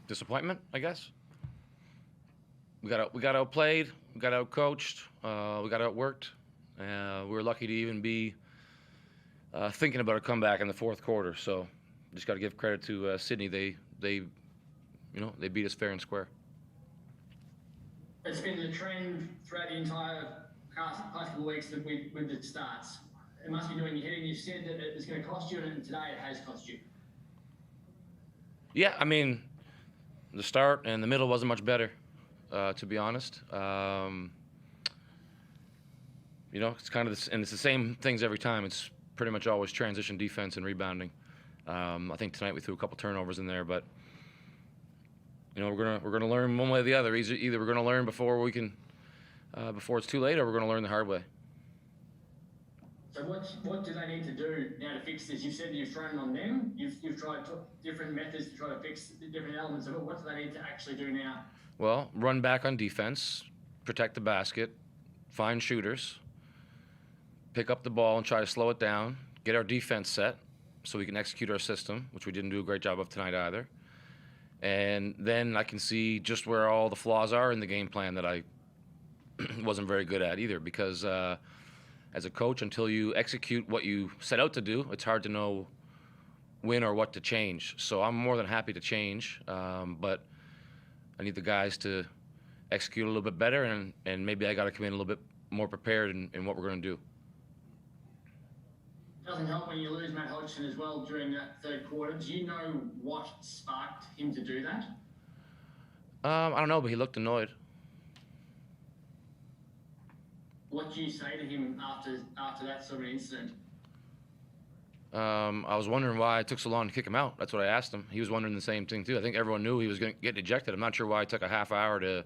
Disappointment, I guess. We got outplayed, we got outcoached, we got outworked. We were lucky to even be thinking about a comeback in the fourth quarter. So just got to give credit to Sydney. They beat us fair and square. It's been the trend throughout the entire past couple of weeks with the starts. It must be doing your head in. You said that it was going to cost you, and today it has cost you. Yeah, I mean, the start and the middle wasn't much better, to be honest. It's kind of and it's the same things every time. It's pretty much always transition defense and rebounding. I think tonight we threw a couple turnovers in there, but we're gonna learn one way or the other. Either we're gonna learn before it's too late, or we're gonna learn the hard way. So what do they need to do now to fix this? You said you've thrown it on them. You've tried different methods to try to fix the different elements of it. What do they need to actually do now? Well, run back on defense, protect the basket, find shooters, pick up the ball and try to slow it down, get our defense set so we can execute our system, which we didn't do a great job of tonight either. And then I can see just where all the flaws are in the game plan that I wasn't very good at either, because as a coach, until you execute what you set out to do, it's hard to know when or what to change. So I'm more than happy to change, but I need the guys to execute a little bit better, and maybe I got to come in a little bit more prepared in what we're going to do. Doesn't help when you lose Matt Hodgson as well during that third quarter. Do you know what sparked him to do that? I don't know, but he looked annoyed. What do you say to him after that sort of incident? I was wondering why it took so long to kick him out. That's what I asked him. He was wondering the same thing too. I think everyone knew he was going to get ejected. I'm not sure why it took a half hour to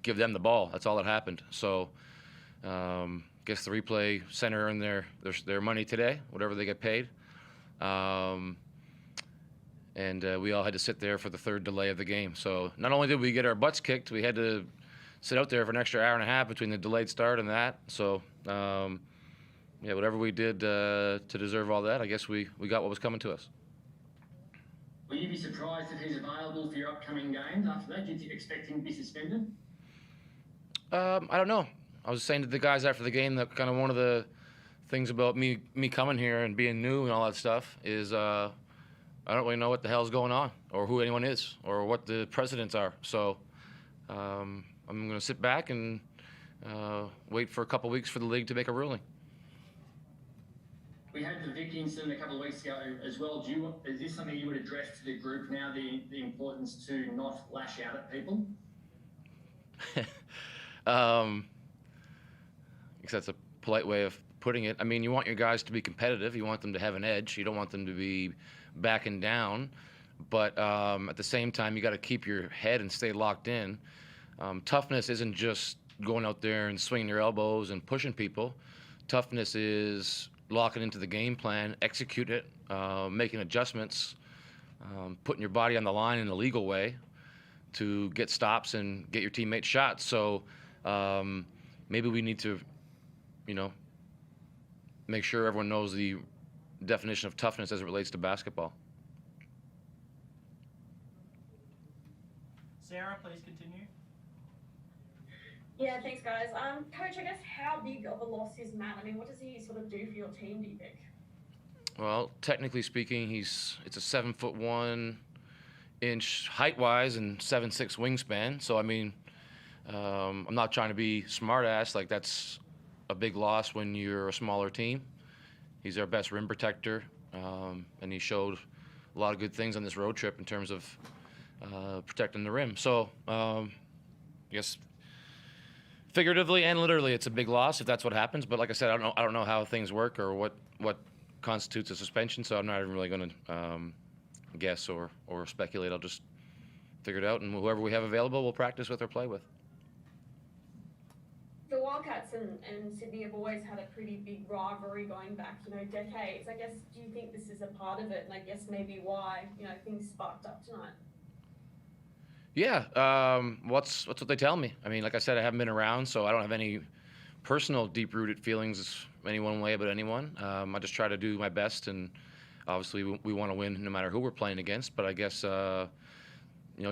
give them the ball. That's all that happened. So guess the replay center earned their money today, whatever they get paid. And we all had to sit there for the third delay of the game. So not only did we get our butts kicked, we had to sit out there for an extra hour and a half between the delayed start and that. So whatever we did to deserve all that, I guess we got what was coming to us. Will you be surprised if he's available for your upcoming games after that? Do you expect him to be suspended? I don't know. I was saying to the guys after the game that kind of one of the things about me coming here and being new and all that stuff is I don't really know what the hell's going on, or who anyone is, or what the precedents are. So I'm going to sit back and wait for a couple weeks for the league to make a ruling. We had the Vic incident a couple of weeks ago as well. Is this something you would address to the group now, the importance to not lash out at people? I guess that's a polite way of putting it. I mean, you want your guys to be competitive. You want them to have an edge. You don't want them to be backing down. But at the same time, you got to keep your head and stay locked in. Toughness isn't just going out there and swinging your elbows and pushing people. Toughness is locking into the game plan, execute it, making adjustments, putting your body on the line in a legal way to get stops and get your teammates shots. So maybe we need to, make sure everyone knows the definition of toughness as it relates to basketball. Sarah, please continue. Yeah, thanks, guys. Coach, I guess how big of a loss is Matt? I mean, what does he sort of do for your team, do you think? Well, technically speaking, it's a 7'1" height-wise and 7'6" wingspan. So I mean, I'm not trying to be smart-ass. Like, that's a big loss when you're a smaller team. He's our best rim protector, and he showed a lot of good things on this road trip in terms of protecting the rim. So I guess figuratively and literally, it's a big loss if that's what happens. But like I said, I don't know how things work or what constitutes a suspension. So I'm not even really going to guess or speculate. I'll just figure it out, and whoever we have available, we'll practice with or play with. The Wildcats and Sydney have always had a pretty big rivalry going back, decades. I guess, do you think this is a part of it? And I guess maybe why, things sparked up tonight? Yeah, what's what they tell me. I mean, like I said, I haven't been around, so I don't have any personal deep-rooted feelings any one way about anyone. I just try to do my best and obviously we want to win no matter who we're playing against. But I guess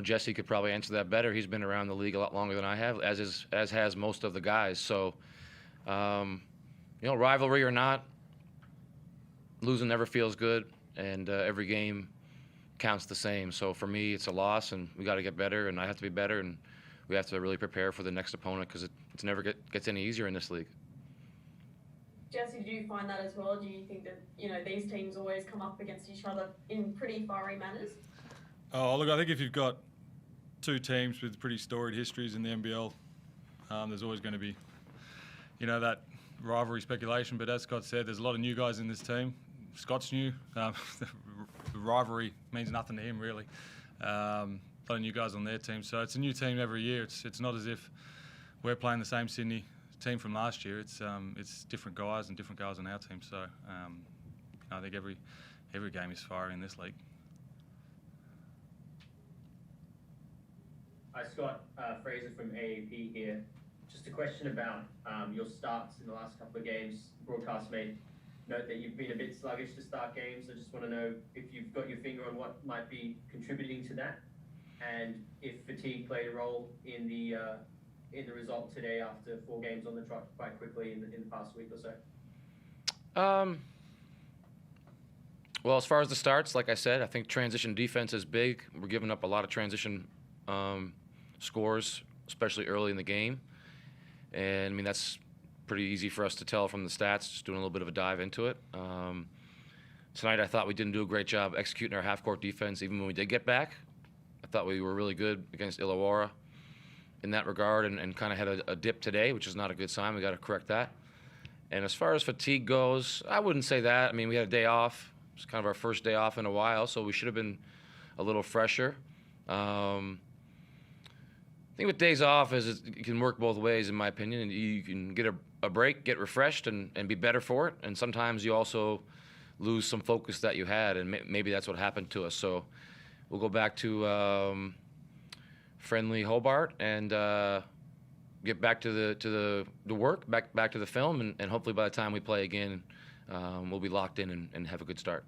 Jesse could probably answer that better. He's been around the league a lot longer than I have, as has most of the guys. So, rivalry or not, losing never feels good, and every game counts the same. So for me, it's a loss, and we got to get better, and I have to be better, and we have to really prepare for the next opponent because it's never gets any easier in this league. Jesse, do you find that as well? Do you think that these teams always come up against each other in pretty fiery manners? Oh, look, I think if you've got two teams with pretty storied histories in the NBL, there's always going to be, that rivalry speculation. But as Scott said, there's a lot of new guys in this team. Scott's new. The rivalry means nothing to him, really. A lot of new guys on their team. So it's a new team every year. It's not as if we're playing the same Sydney team from last year. It's different guys and different guys on our team. So I think every game is fiery in this league. Hi Scott, Fraser from AAP here. Just a question about your starts in the last couple of games. Broadcast made note that you've been a bit sluggish to start games. I just want to know if you've got your finger on what might be contributing to that, and if fatigue played a role in the result today after 4 games on the trot quite quickly in the past week or so. Well, as far as the starts, like I said, I think transition defense is big. We're giving up a lot of transition scores, especially early in the game. And, I mean, that's pretty easy for us to tell from the stats, just doing a little bit of a dive into it. Tonight I thought we didn't do a great job executing our half-court defense, even when we did get back. I thought we were really good against Illawarra in that regard, and kind of had a dip today, which is not a good sign. We got to correct that. And as far as fatigue goes, I wouldn't say that. I mean, we had a day off. It's kind of our first day off in a while, so we should have been a little fresher. I think with days off is it can work both ways, in my opinion. And you can get a break, get refreshed, and be better for it. And sometimes you also lose some focus that you had, and maybe that's what happened to us. So we'll go back to friendly Hobart and get back to the work, back to the film, and hopefully by the time we play again, we'll be locked in and have a good start.